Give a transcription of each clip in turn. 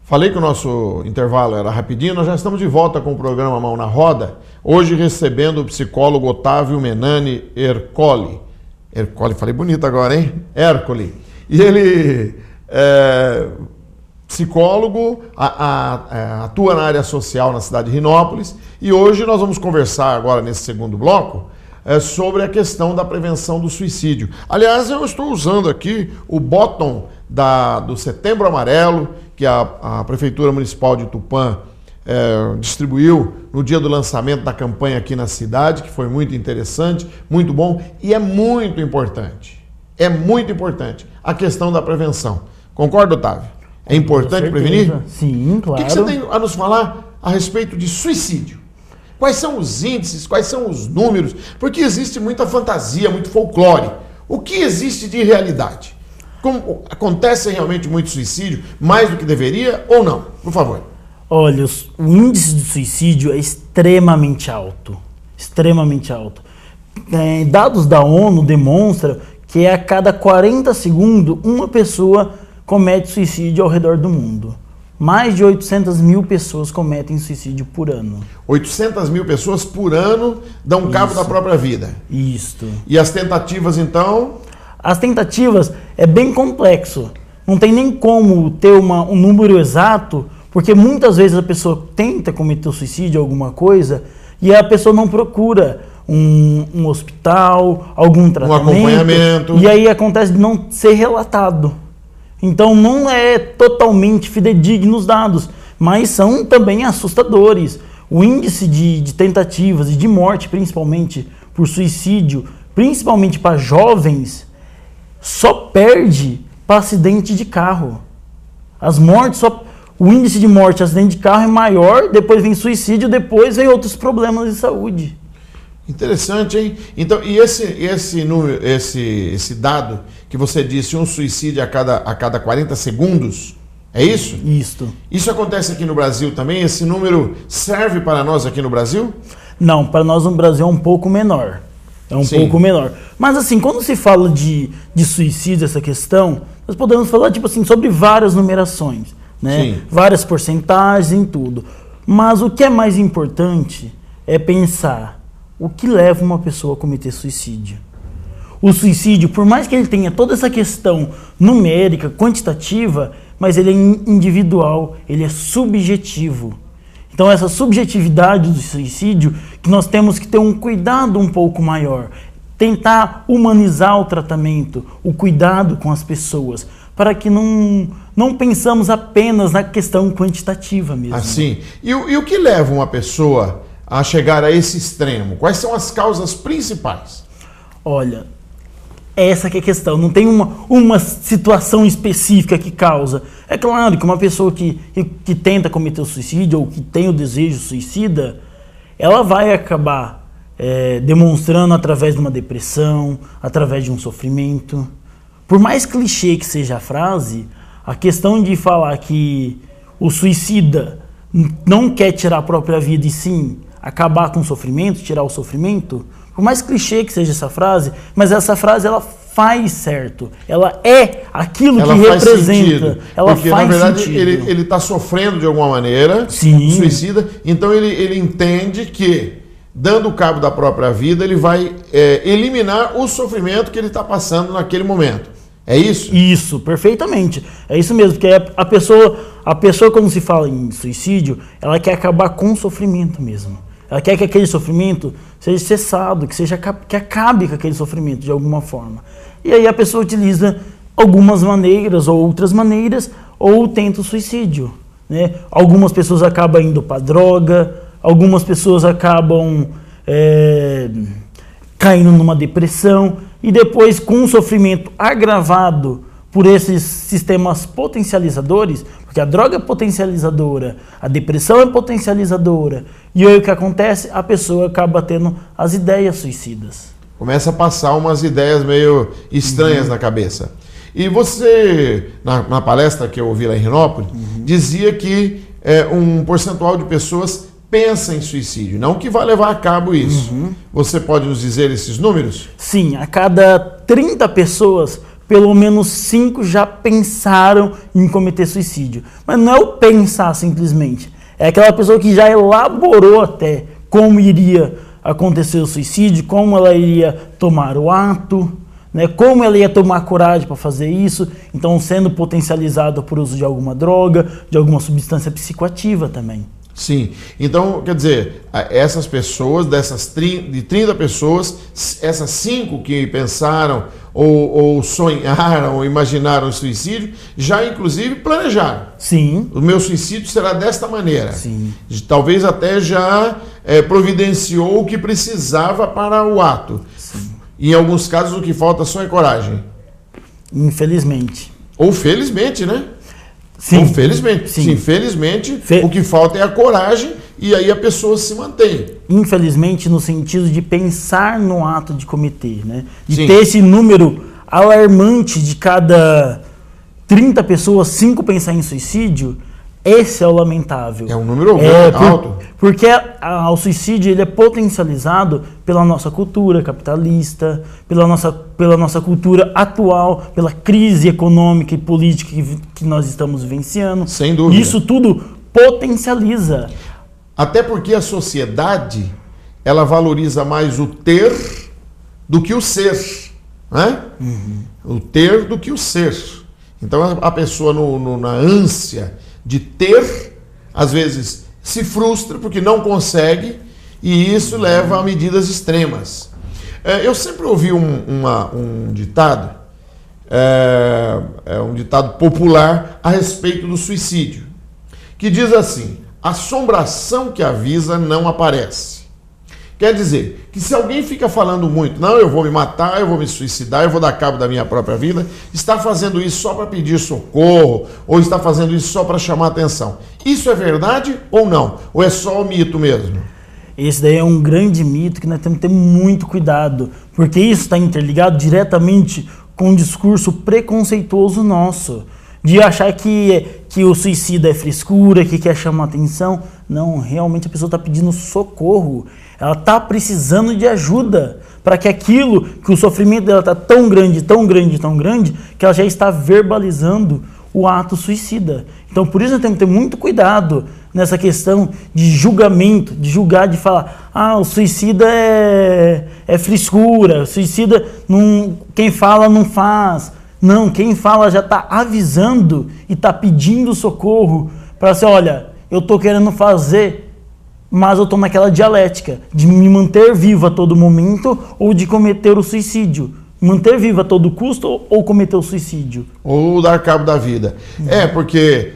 Falei que o nosso intervalo era rapidinho, nós já estamos de volta com o programa Mão na Roda, hoje recebendo o psicólogo Otávio Menani Ercole. Ercole, falei bonito agora, hein? Ercole. E ele é psicólogo, atua na área social na cidade de Rinópolis, e hoje nós vamos conversar agora nesse segundo bloco sobre a questão da prevenção do suicídio. Aliás, eu estou usando aqui o bottom do Setembro Amarelo, que a Prefeitura Municipal de Tupã distribuiu no dia do lançamento da campanha aqui na cidade, que foi muito interessante, muito bom, e é muito importante a questão da prevenção. Concorda, Otávio? É importante prevenir? Sim, claro. O que você tem a nos falar a respeito de suicídio? Quais são os índices, quais são os números? Porque existe muita fantasia, muito folclore. O que existe de realidade? Como acontece realmente muito suicídio, mais do que deveria ou não? Por favor. Olha, o índice de suicídio é extremamente alto. Extremamente alto. Dados da ONU demonstram que a cada 40 segundos uma pessoa comete suicídio ao redor do mundo. Mais de 800 mil pessoas cometem suicídio por ano. 800 mil pessoas por ano dão cabo da própria vida. Isso. E as tentativas, então? As tentativas é bem complexo. Não tem nem como ter um número exato, porque muitas vezes a pessoa tenta cometer o suicídio, alguma coisa, e a pessoa não procura um hospital, algum tratamento. Um acompanhamento. E aí acontece de não ser relatado. Então não é totalmente fidedigno os dados, mas são também assustadores. O índice de tentativas e de morte, principalmente por suicídio, principalmente para jovens, só perde para acidente de carro. As mortes, o índice de morte, acidente de carro é maior, depois vem suicídio, depois vem outros problemas de saúde. Interessante, hein? Então, e esse número, esse dado que você disse, um suicídio a cada 40 segundos, é isso? Isso. Isso acontece aqui no Brasil também? Esse número serve para nós aqui no Brasil? Não, para nós no Brasil é um pouco menor. Pouco menor. Mas assim, quando se fala de suicídio, essa questão, nós podemos falar tipo assim, sobre várias numerações, né? Sim. Várias porcentagens em tudo. Mas o que é mais importante é pensar o que leva uma pessoa a cometer suicídio. O suicídio, por mais que ele tenha toda essa questão numérica, quantitativa, mas ele é individual, ele é subjetivo. Então essa subjetividade do suicídio, que nós temos que ter um cuidado um pouco maior, tentar humanizar o tratamento, o cuidado com as pessoas, para que não pensamos apenas na questão quantitativa mesmo. Assim, e o que leva uma pessoa a chegar a esse extremo? Quais são as causas principais? Olha, essa que é a questão. Não tem uma situação específica que causa. É claro que uma pessoa que tenta cometer o suicídio ou que tem o desejo suicida, ela vai acabar demonstrando através de uma depressão, através de um sofrimento. Por mais clichê que seja a frase, a questão de falar que o suicida não quer tirar a própria vida e sim acabar com o sofrimento, tirar o sofrimento, por mais clichê que seja essa frase, mas essa frase ela faz certo, ela é aquilo que representa, sentido, ela porque, faz na verdade, sentido. Ele está sofrendo de alguma maneira, sim, suicida, então ele entende que, dando cabo da própria vida, ele vai eliminar o sofrimento que ele está passando naquele momento. É isso? Isso, perfeitamente. É isso mesmo, porque a pessoa quando se fala em suicídio, ela quer acabar com o sofrimento mesmo. Ela quer que aquele sofrimento seja cessado, que acabe com aquele sofrimento de alguma forma. E aí a pessoa utiliza algumas maneiras ou outras maneiras, ou tenta o suicídio, né? Algumas pessoas acabam indo para droga, algumas pessoas acabam caindo numa depressão, e depois, com o sofrimento agravado por esses sistemas potencializadores, porque a droga é potencializadora, a depressão é potencializadora, e aí o que acontece? A pessoa acaba tendo as ideias suicidas. Começa a passar umas ideias meio estranhas na cabeça. E você, na palestra que eu ouvi lá em Rinópolis, dizia que um percentual de pessoas pensa em suicídio, não que vai levar a cabo isso. Você pode nos dizer esses números? Sim, a cada 30 pessoas pelo menos 5 já pensaram em cometer suicídio. Mas não é o pensar simplesmente. É aquela pessoa que já elaborou até como iria acontecer o suicídio, como ela iria tomar o ato, né, como ela ia tomar coragem para fazer isso, então sendo potencializada por uso de alguma droga, de alguma substância psicoativa também. Sim, então quer dizer, essas pessoas, de 30 pessoas, essas 5 que pensaram ou sonharam ou imaginaram o suicídio, já inclusive planejaram. Sim. O meu suicídio será desta maneira. Sim. Talvez até já providenciou o que precisava para o ato. Sim. E em alguns casos o que falta só é coragem. Infelizmente. Ou felizmente, né? Sim. Ou felizmente. Sim. Sim, felizmente o que falta é a coragem e aí a pessoa se mantém. Infelizmente no sentido de pensar no ato de cometer, né? De Sim. ter esse número alarmante de cada 30 pessoas, 5 pensar em suicídio. Esse é o lamentável. É um número alto. Porque o suicídio ele é potencializado pela nossa cultura capitalista, pela nossa cultura atual, pela crise econômica e política que nós estamos vivenciando. Sem dúvida. Isso tudo potencializa. Até porque a sociedade, ela valoriza mais o ter do que o ser. Né? O ter do que o ser. Então a pessoa na ânsia de ter, às vezes se frustra porque não consegue e isso leva a medidas extremas. Eu sempre ouvi um ditado, um ditado popular a respeito do suicídio, que diz assim: assombração que avisa não aparece. Quer dizer, que se alguém fica falando muito, não, eu vou me matar, eu vou me suicidar, eu vou dar cabo da minha própria vida, está fazendo isso só para pedir socorro, ou está fazendo isso só para chamar atenção. Isso é verdade ou não? Ou é só o mito mesmo? Esse daí é um grande mito que nós temos que ter muito cuidado, porque isso está interligado diretamente com um discurso preconceituoso nosso, de achar que o suicida é frescura, que quer chamar atenção. Não, realmente a pessoa está pedindo socorro. Ela está precisando de ajuda para que o sofrimento dela está tão grande, tão grande, tão grande, que ela já está verbalizando o ato suicida. Então, por isso nós temos que ter muito cuidado nessa questão de julgamento, de julgar, de falar, o suicida é frescura, o suicida, quem fala não faz. Não, quem fala já está avisando e está pedindo socorro para assim, olha, eu estou querendo fazer, mas eu estou naquela dialética de me manter vivo a todo momento ou de cometer o suicídio. Manter vivo a todo custo ou cometer o suicídio. Ou dar cabo da vida. Porque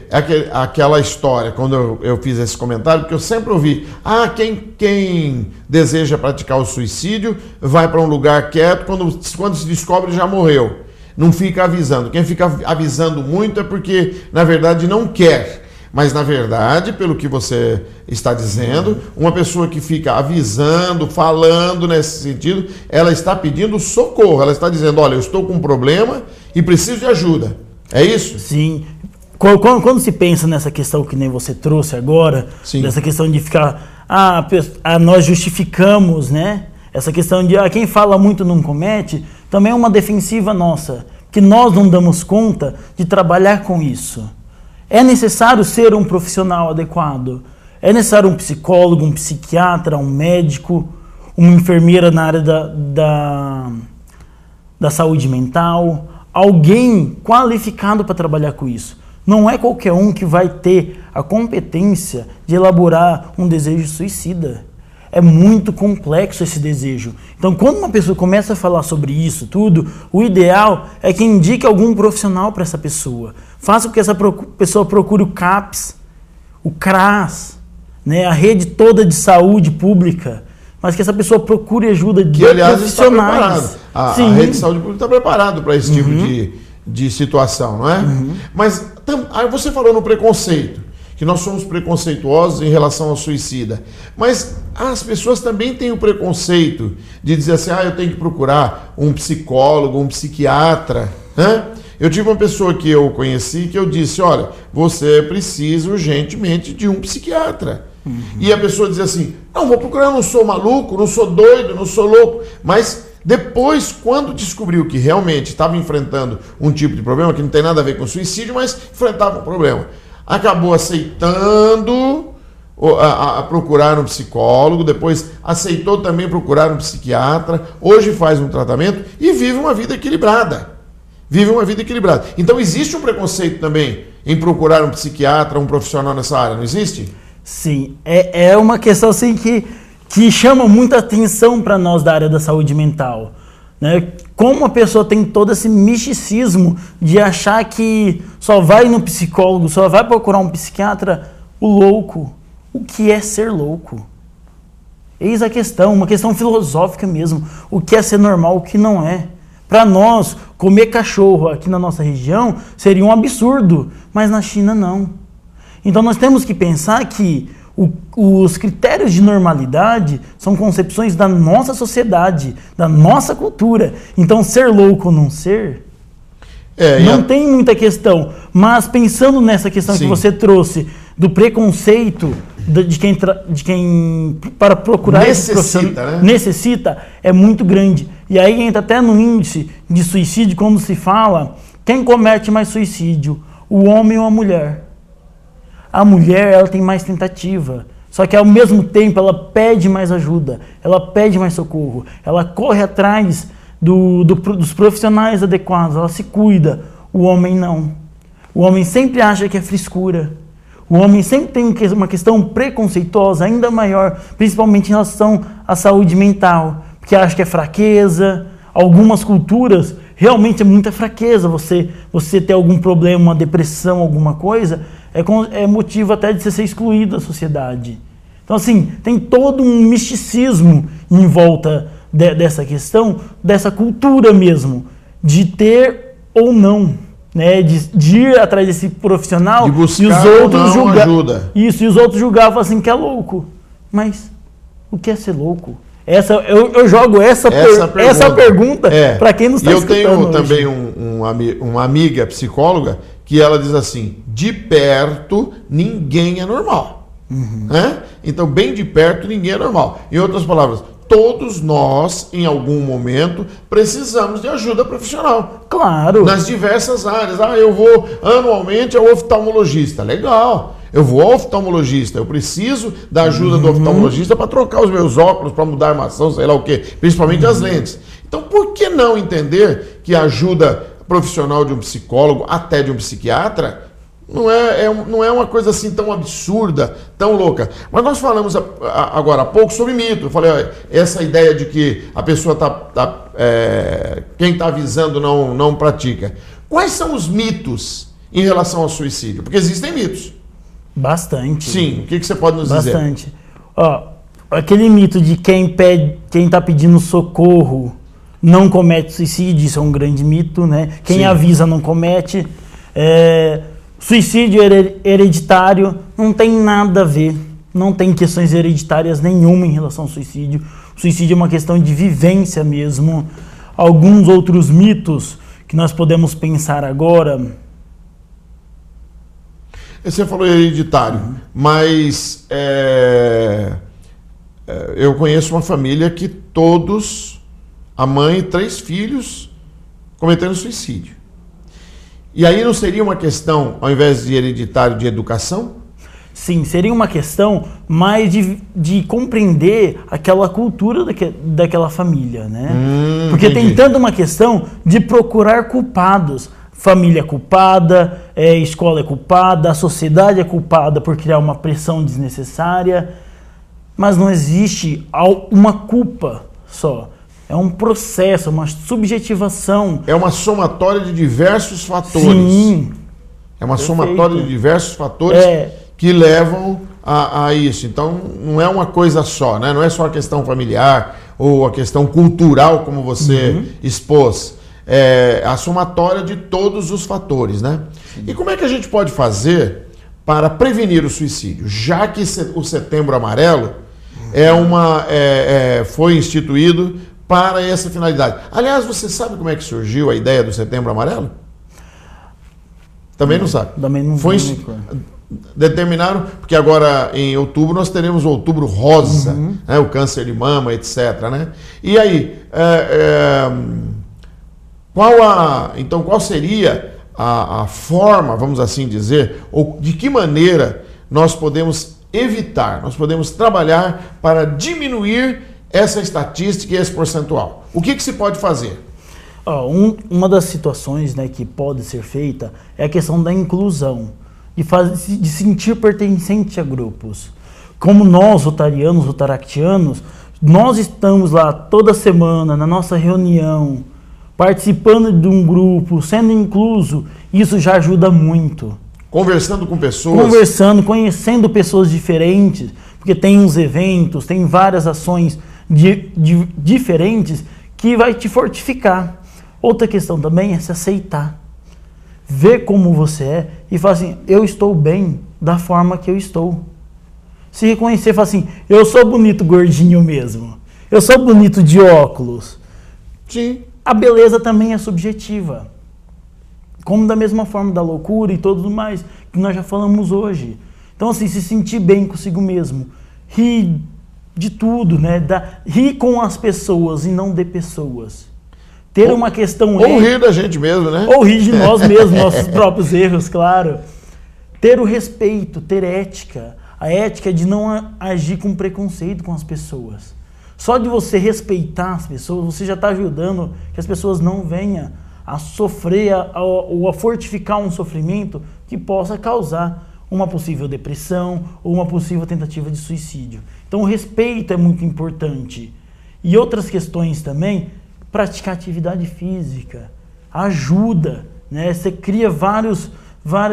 aquela história, quando eu fiz esse comentário, porque eu sempre ouvi, quem deseja praticar o suicídio vai para um lugar quieto, quando se descobre já morreu. Não fica avisando. Quem fica avisando muito é porque, na verdade, não quer. Mas, na verdade, pelo que você está dizendo, uma pessoa que fica avisando, falando nesse sentido, ela está pedindo socorro. Ela está dizendo, olha, eu estou com um problema e preciso de ajuda. É isso? Sim. Quando se pensa nessa questão que nem você trouxe agora, Sim. Dessa questão de ficar... nós justificamos, né? Essa questão de quem fala muito não comete, também é uma defensiva nossa, que nós não damos conta de trabalhar com isso. É necessário ser um profissional adequado. É necessário um psicólogo, um psiquiatra, um médico, uma enfermeira na área da saúde mental, alguém qualificado para trabalhar com isso. Não é qualquer um que vai ter a competência de elaborar um desejo suicida. É muito complexo esse desejo. Então, quando uma pessoa começa a falar sobre isso tudo, o ideal é que indique algum profissional para essa pessoa. Faça com que essa pessoa procure o CAPS, o CRAS, né, a rede toda de saúde pública, mas que essa pessoa procure ajuda de profissionais. A rede de saúde pública está preparada para esse tipo de situação, não é? Mas aí você falou no preconceito, que nós somos preconceituosos em relação ao suicida. Mas as pessoas também têm o preconceito de dizer assim, eu tenho que procurar um psicólogo, um psiquiatra. Né? Eu tive uma pessoa que eu conheci que eu disse, olha, você precisa urgentemente de um psiquiatra. E a pessoa dizia assim, não, vou procurar, não sou maluco, não sou doido, não sou louco. Mas Depois, quando descobriu que realmente estava enfrentando um tipo de problema que não tem nada a ver com suicídio, mas enfrentava um problema, acabou aceitando a procurar um psicólogo, depois aceitou também procurar um psiquiatra, hoje faz um tratamento e vive uma vida equilibrada. Então existe um preconceito também em procurar um psiquiatra, um profissional nessa área, não existe? Sim, é uma questão assim que chama muita atenção para nós da área da saúde mental, né? Como a pessoa tem todo esse misticismo de achar que só vai no psicólogo, só vai procurar um psiquiatra, o louco. O que é ser louco? Eis a questão, uma questão filosófica mesmo. O que é ser normal, o que não é. Para nós, comer cachorro aqui na nossa região seria um absurdo, mas na China não. Então nós temos que pensar que os critérios de normalidade são concepções da nossa sociedade, da nossa cultura. Então ser louco ou não ser, não tem muita questão. Mas pensando nessa questão que você trouxe, do preconceito de quem para procurar necessita, é muito grande. E aí entra até no índice de suicídio, quando se fala quem comete mais suicídio, o homem ou a mulher. A mulher, ela tem mais tentativa, só que ao mesmo tempo ela pede mais ajuda, ela pede mais socorro, ela corre atrás dos profissionais adequados, ela se cuida. O homem não. O homem sempre acha que é frescura. O homem sempre tem uma questão preconceituosa ainda maior, principalmente em relação à saúde mental, porque acha que é fraqueza. Algumas culturas realmente é muita fraqueza. Você ter algum problema, uma depressão, alguma coisa, é motivo até de você ser excluído da sociedade. Então, assim, tem todo um misticismo em volta dessa questão, dessa cultura mesmo, de ter ou não, né, de ir atrás desse profissional de buscar e os outros julgar ajuda. Isso, e os outros julgavam assim que é louco. Mas o que é ser louco? Eu jogo essa pergunta para quem não está escutando. Eu tenho hoje. também uma amiga psicóloga que ela diz assim: de perto ninguém é normal. Né? Então, bem de perto ninguém é normal. Em outras palavras, todos nós, em algum momento, precisamos de ajuda profissional. Claro. Nas diversas áreas. Eu vou anualmente ao oftalmologista. Legal. Eu vou ao oftalmologista. Eu preciso da ajuda do oftalmologista para trocar os meus óculos, para mudar a armação, sei lá o quê. Principalmente as lentes. Então, por que não entender que a ajuda profissional de um psicólogo, até de um psiquiatra, não é uma coisa assim tão absurda, tão louca. Mas nós falamos agora há pouco sobre mito. Eu falei, essa ideia de que a pessoa quem está avisando não pratica. Quais são os mitos em relação ao suicídio? Porque existem mitos. Bastante. Sim, o que você pode nos dizer? Bastante. Aquele mito de quem está pedindo socorro não comete suicídio, isso é um grande mito, né? Quem avisa não comete. Suicídio hereditário não tem nada a ver, não tem questões hereditárias nenhuma em relação ao suicídio. O suicídio é uma questão de vivência mesmo. Alguns outros mitos que nós podemos pensar agora. Você falou hereditário, mas eu conheço uma família que todos, a mãe e 3 filhos, cometeram suicídio. E aí não seria uma questão, ao invés de hereditário, de educação? Sim, seria uma questão mais de compreender aquela cultura daquela família, né? Porque entendi. tem tanto uma questão de procurar culpados. Família é culpada, escola é culpada, a sociedade é culpada por criar uma pressão desnecessária. Mas não existe uma culpa só. É um processo, uma subjetivação. É uma somatória de diversos fatores. Sim. É uma somatória de diversos fatores que levam a isso. Então, não é uma coisa só, né? Não é só a questão familiar ou a questão cultural, como você expôs. É a somatória de todos os fatores, né? E como é que a gente pode fazer para prevenir o suicídio? Já que o Setembro Amarelo foi instituído para essa finalidade. Aliás, você sabe como é que surgiu a ideia do Setembro Amarelo? Também não sabe. Também não Determinaram, porque agora em outubro nós teremos o Outubro Rosa, né, o câncer de mama, etc. Né? E aí, qual seria a forma, vamos assim dizer, ou de que maneira nós podemos evitar, nós podemos trabalhar para diminuir essa estatística e esse percentual? O que se pode fazer? Uma das situações, né, que pode ser feita é a questão da inclusão, de sentir pertencente a grupos. Como nós, rotarianos, rotaractianos, nós estamos lá toda semana na nossa reunião, participando de um grupo, sendo incluso, isso já ajuda muito. Conversando com pessoas. Conhecendo pessoas diferentes, porque tem uns eventos, tem várias ações diferentes que vai te fortificar. Outra questão também é se aceitar. Ver como você é e falar assim, eu estou bem da forma que eu estou. Se reconhecer e falar assim, eu sou bonito gordinho mesmo. Eu sou bonito de óculos. Sim. A beleza também é subjetiva. Como da mesma forma da loucura e tudo mais que nós já falamos hoje. Então assim, se sentir bem consigo mesmo. Rir de tudo, né? Rir com as pessoas e não de pessoas. Ter uma questão... Ou rir da gente mesmo, né? Ou rir de nós mesmos, nossos próprios erros, claro. Ter o respeito, ter ética. A ética é de não agir com preconceito com as pessoas. Só de você respeitar as pessoas, você já está ajudando que as pessoas não venham a sofrer ou a fortificar um sofrimento que possa causar uma possível depressão ou uma possível tentativa de suicídio. Então o respeito é muito importante. E outras questões também, praticar atividade física, ajuda, né? Você cria várias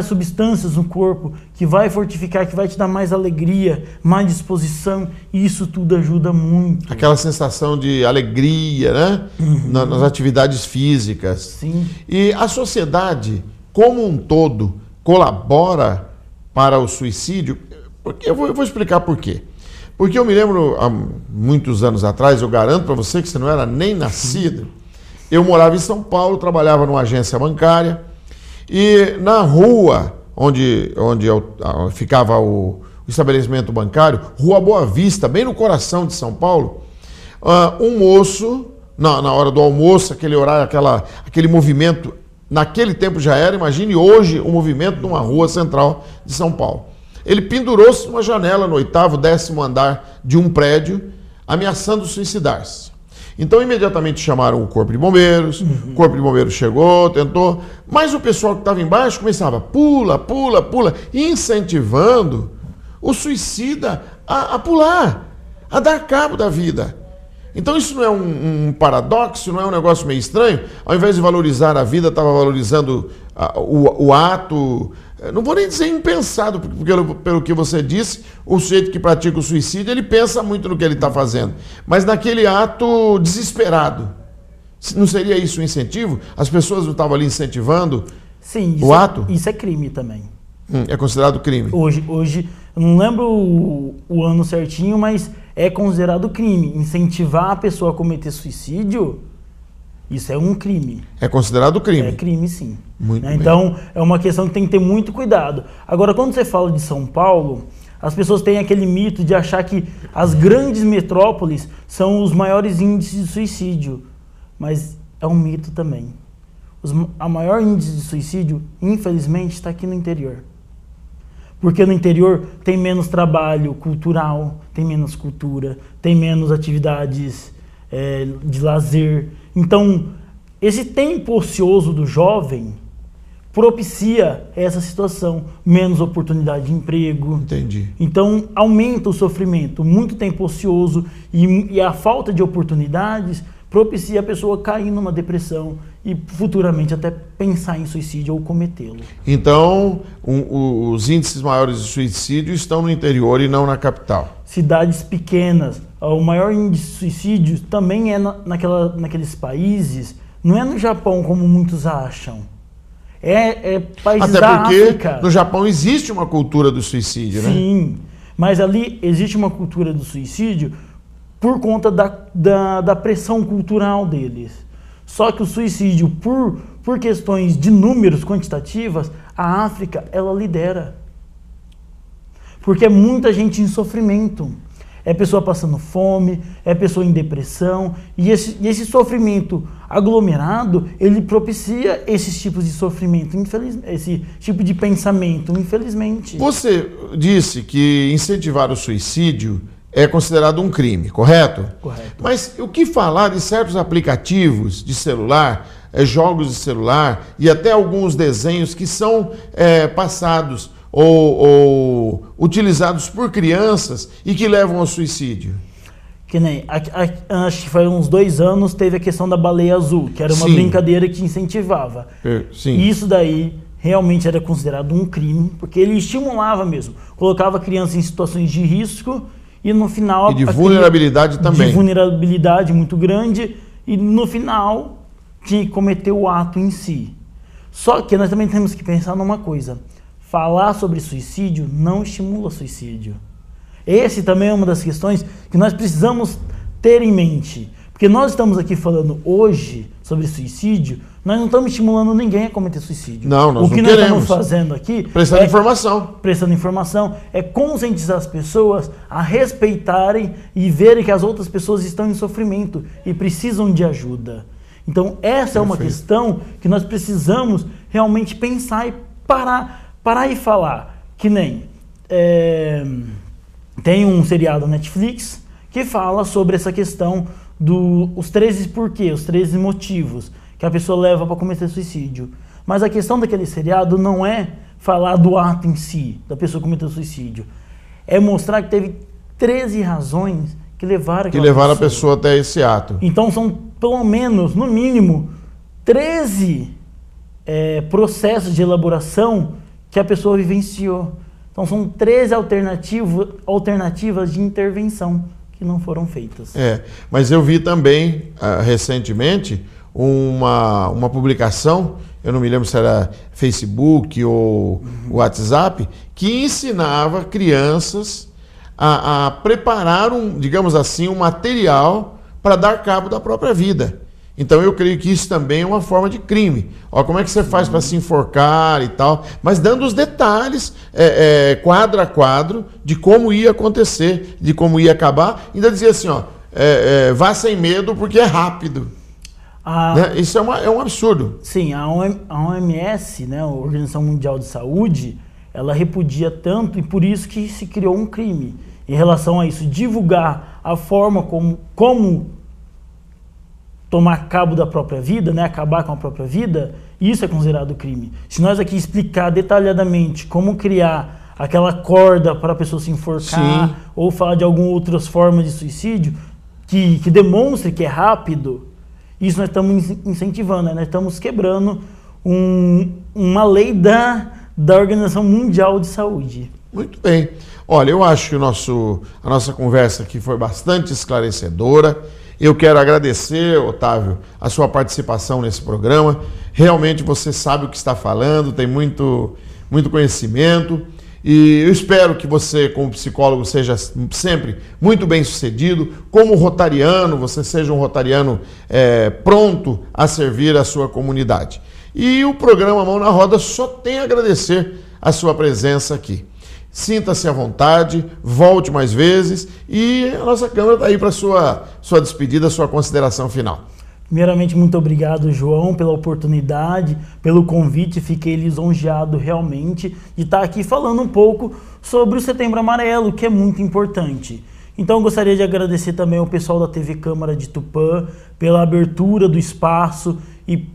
substâncias no corpo que vai fortificar, que vai te dar mais alegria, mais disposição, e isso tudo ajuda muito. Aquela sensação de alegria, né? Nas atividades físicas. Sim. E a sociedade, como um todo, colabora para o suicídio? Eu vou explicar por quê. Porque eu me lembro, há muitos anos atrás, eu garanto para você que você não era nem nascido, eu morava em São Paulo, trabalhava numa agência bancária, e na rua onde ficava o estabelecimento bancário, Rua Boa Vista, bem no coração de São Paulo, um moço, na hora do almoço, aquele horário, aquele movimento, naquele tempo já era, imagine hoje o movimento numa rua central de São Paulo. Ele pendurou-se numa janela no 8º, 10º andar de um prédio, ameaçando suicidar-se. Então, imediatamente chamaram o Corpo de Bombeiros, o Corpo de Bombeiros chegou, tentou, mas o pessoal que estava embaixo começava pula, pula, pula, incentivando o suicida a pular, a dar cabo da vida. Então isso não é um paradoxo, não é um negócio meio estranho? Ao invés de valorizar a vida, estava valorizando o ato, não vou nem dizer impensado, porque pelo que você disse, o sujeito que pratica o suicídio, ele pensa muito no que ele está fazendo, mas naquele ato desesperado. Não seria isso um incentivo? As pessoas não estavam ali incentivando o ato? Isso é crime também. É considerado crime. Hoje, eu não lembro o ano certinho, mas é considerado crime. Incentivar a pessoa a cometer suicídio, isso é um crime. É considerado crime? É crime, sim. Muito bem. Então, é uma questão que tem que ter muito cuidado. Agora, quando você fala de São Paulo, as pessoas têm aquele mito de achar que as grandes metrópoles são os maiores índices de suicídio. Mas é um mito também. A maior índice de suicídio, infelizmente, está aqui no interior. Porque no interior tem menos trabalho cultural, tem menos cultura, tem menos atividades de lazer. Então, esse tempo ocioso do jovem propicia essa situação, menos oportunidade de emprego. Entendi. Então, aumenta o sofrimento, muito tempo ocioso e a falta de oportunidades propicia a pessoa cair numa depressão e futuramente até pensar em suicídio ou cometê-lo. Então, os índices maiores de suicídio estão no interior e não na capital. Cidades pequenas. O maior índice de suicídio também é naqueles países, não é no Japão como muitos acham. É países da África. Até porque no Japão existe uma cultura do suicídio, né? Sim, mas ali existe uma cultura do suicídio por conta da pressão cultural deles. Só que o suicídio, por questões de números quantitativas, a África, ela lidera. porque é muita gente em sofrimento. É pessoa passando fome, é pessoa em depressão, e esse sofrimento aglomerado, ele propicia esses tipos de sofrimento, esse tipo de pensamento, infelizmente. Você disse que incentivar o suicídio é considerado um crime, correto? Correto. Mas o que falar de certos aplicativos de celular, jogos de celular e até alguns desenhos que são passados ou utilizados por crianças e que levam ao suicídio? Que nem, acho que foi uns 2 anos, teve a questão da baleia azul, que era uma brincadeira que incentivava. Sim. E isso daí realmente era considerado um crime, porque ele estimulava mesmo, colocava a criança em situações de risco e no final... E de vulnerabilidade também. De vulnerabilidade muito grande e no final tinha que cometer o ato em si. Só que nós também temos que pensar numa coisa. Falar sobre suicídio não estimula suicídio. Esse também é uma das questões que nós precisamos ter em mente. Porque nós estamos aqui falando hoje sobre suicídio, nós não estamos estimulando ninguém a cometer suicídio. Não, nós o que não nós queremos. estamos fazendo aqui... Prestando informação. Prestando informação, é conscientizar as pessoas a respeitarem e verem que as outras pessoas estão em sofrimento e precisam de ajuda. Então essa é uma questão que nós precisamos realmente pensar e parar e falar. Que nem... tem um seriado na Netflix que fala sobre essa questão dos 13 porquês, os 13 motivos que a pessoa leva para cometer suicídio. Mas a questão daquele seriado não é falar do ato em si, da pessoa cometer suicídio. É mostrar que teve 13 razões que levaram a pessoa até esse ato. Então são pelo menos, no mínimo, 13 processos de elaboração que a pessoa vivenciou. Então são 13 alternativas de intervenção que não foram feitas. Mas eu vi também, recentemente, uma publicação, eu não me lembro se era Facebook ou WhatsApp, que ensinava crianças a preparar digamos assim, um material para dar cabo da própria vida. Então eu creio que isso também é uma forma de crime. Ó, como é que você faz para se enforcar e tal, mas dando os detalhes, quadro a quadro, de como ia acontecer, de como ia acabar. Ainda dizia assim, ó, vá sem medo porque é rápido. Né? Isso é um absurdo. Sim, a OMS, né, a Organização Mundial de Saúde, ela repudia tanto e por isso que se criou um crime. Em relação a isso, divulgar a forma como tomar cabo da própria vida, né, acabar com a própria vida, isso é considerado crime. Se nós aqui explicar detalhadamente como criar aquela corda para a pessoa se enforcar, ou falar de algumas outras formas de suicídio, que demonstre que é rápido, isso nós estamos incentivando, né? Nós estamos quebrando uma lei da Organização Mundial de Saúde. Muito bem. Olha, eu acho que a nossa conversa aqui foi bastante esclarecedora. Eu quero agradecer, Otávio, a sua participação nesse programa. Realmente você sabe o que está falando, tem muito conhecimento. E eu espero que você, como psicólogo, seja sempre muito bem sucedido. Como rotariano, você seja um rotariano pronto a servir a sua comunidade. E o programa Mão na Roda só tem a agradecer a sua presença aqui. Sinta-se à vontade, volte mais vezes e a nossa Câmara está aí para sua despedida, sua consideração final. Primeiramente, muito obrigado, João, pela oportunidade, pelo convite. Fiquei lisonjeado realmente de estar aqui falando um pouco sobre o Setembro Amarelo, que é muito importante. Então, gostaria de agradecer também ao pessoal da TV Câmara de Tupã pela abertura do espaço e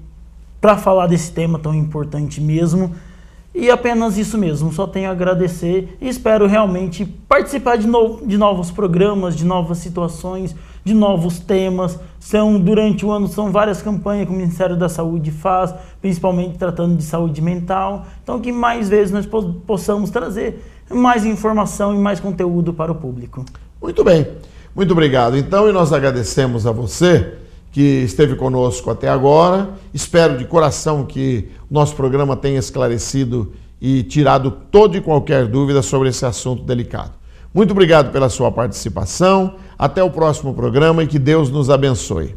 para falar desse tema tão importante mesmo. E apenas isso mesmo, só tenho a agradecer e espero realmente participar de novos programas, de novas situações, de novos temas. Durante o ano são várias campanhas que o Ministério da Saúde faz, principalmente tratando de saúde mental. Então que mais vezes nós possamos trazer mais informação e mais conteúdo para o público. Muito bem, muito obrigado. Então, e nós agradecemos a você que esteve conosco até agora. Espero de coração que o nosso programa tenha esclarecido e tirado toda e qualquer dúvida sobre esse assunto delicado. Muito obrigado pela sua participação. Até o próximo programa e que Deus nos abençoe.